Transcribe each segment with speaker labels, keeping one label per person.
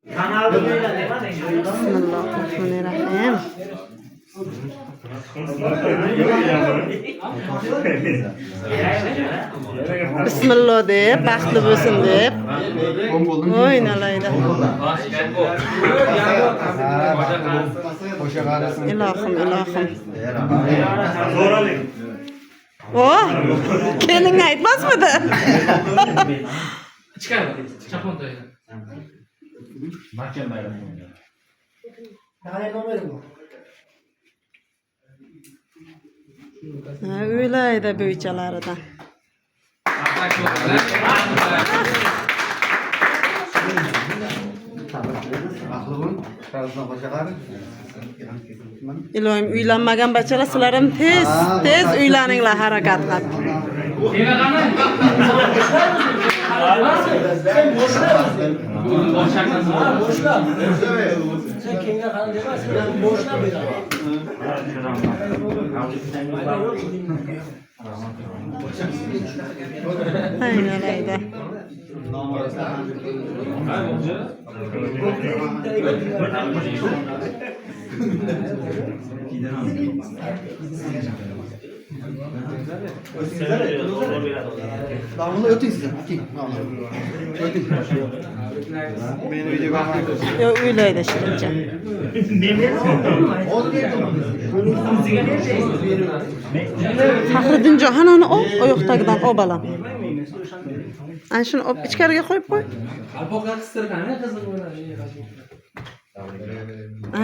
Speaker 1: Bismillahirrahmanirrahim. Bismillah deb, baxtli bo'lsin deb o'ynalaydi. Ilohim, ilohim. Oh, keling aytmasmidi?
Speaker 2: Chiqar, chapon to'ydi.
Speaker 3: Mahkam bayram.
Speaker 1: O'ylaydi bo'ychalaridan. Ilohim, uylanmagan bachalar sizlar ham tez uylaninglar harakat qilib.
Speaker 4: Sen kimga qani demasin, ben boşuna beraman.
Speaker 1: Aynen öyle.
Speaker 5: Davulu ötün size. Beni video bakmayın.
Speaker 1: Yok öyleydi şirince. Fahriddin Johanani o yoqdagidan o balam. Ana shuni olib ichkariga qo'yib qo'y.
Speaker 2: Alpoqlar qistirgan, qiziq bo'ladi.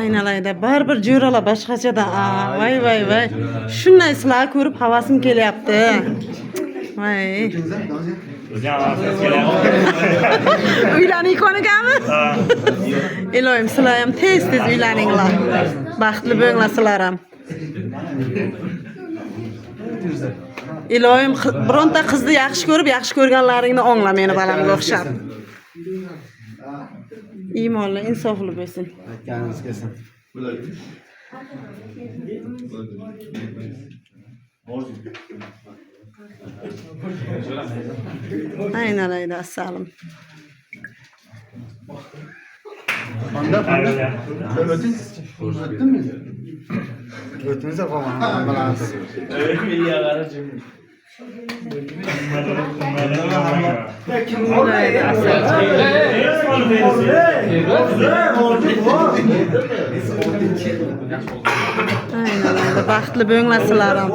Speaker 1: Aynalayda baribir jo'ralar boshqachada. Voy voy voy. Shunday sizlar ko'rib havasim kelyapti. Voy. Uylaning konigami? Ilohim sizlar ham tez uylaninglar. Baxtli bo'linglar sizlar ham. Ilohim bironta qizni yaxshi ko'rib, yaxshi ko'rganlaringni ongla meni balamga o'xshab. Iymonli, insofli bo'lsin.
Speaker 5: Aytganingiz kelsin.
Speaker 1: Aynalayda assalom.
Speaker 5: Onda ötün siz. Ötün mü? Ötünüze falan. Balans.
Speaker 3: Evet mi iyi aracım?
Speaker 1: Aynalayda assalom. Aynalayda baxtli bo'linglar sizlar ham.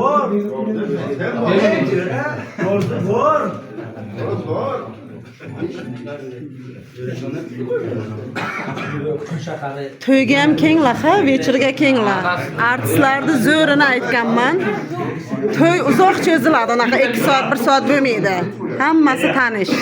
Speaker 1: To'yga ham kenglar, ha, vechirga kenglar. Artistlarni zo'rini aytganman. To'y uzoq cho'ziladi, unaqa 2 soat, 1 soat bo'lmaydi. Hammasi tanish.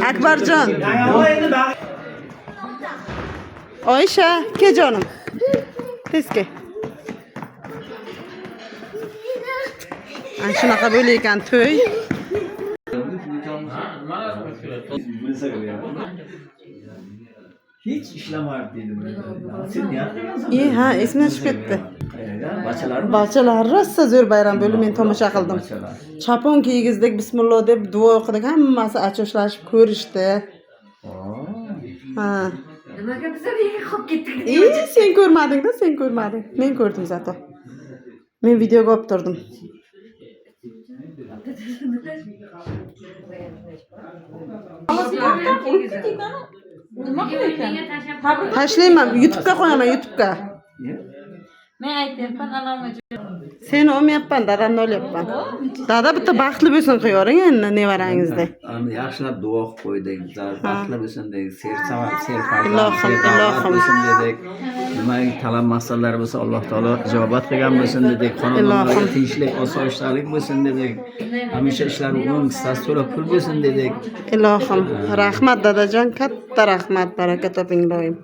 Speaker 1: Akbarjon. Oyisha, ke jonim. Tezke. Ana shunaqa bo'lar ekan to'y.
Speaker 3: Hiç işlemar dedim. Sen ne yaptın?
Speaker 1: İyi ha, esimdan tushib ketdi.
Speaker 3: Bachalar mı?
Speaker 1: Bachalar rosa zo'r bayram bo'ldi, men tomosha qildim. Chapon kiygizdik, bismillah deb duo o'qidik, hammasi achoshlashib ko'rishdi. Ha.
Speaker 6: Nimaga bizlar nega qolib ketdik?
Speaker 1: Sen ko'rmading-da, sen ko'rmading. Men ko'rdim zato. Men videoga olib turdim. Tashlayman, YouTube'ga qo'yaman, YouTube'ga.
Speaker 6: Men aytyapman, alomaj.
Speaker 1: Seni olmayapman, dadamni olyapman. Dada bitta baxtli bo'lsin qiyoring endi nevarangizda.
Speaker 7: Yaxshilab duo qilib qo'ydik. Baxtli bo'lsin dedik.
Speaker 1: Ilohim, ilohim.
Speaker 7: bo'lsin dedik. Nimaga talab maqsadlari bo'lsa Alloh taolo ijobat qilgan bo'lsin dedik. Xonadonlarga tinchlik, osoyishtalik bo'lsin dedik. Hamisha ishlari o'ng, qissasi to'la pul bo'lsin dedik.
Speaker 1: Ilohim, rahmat dadajon, katta rahmat, baraka toping doim.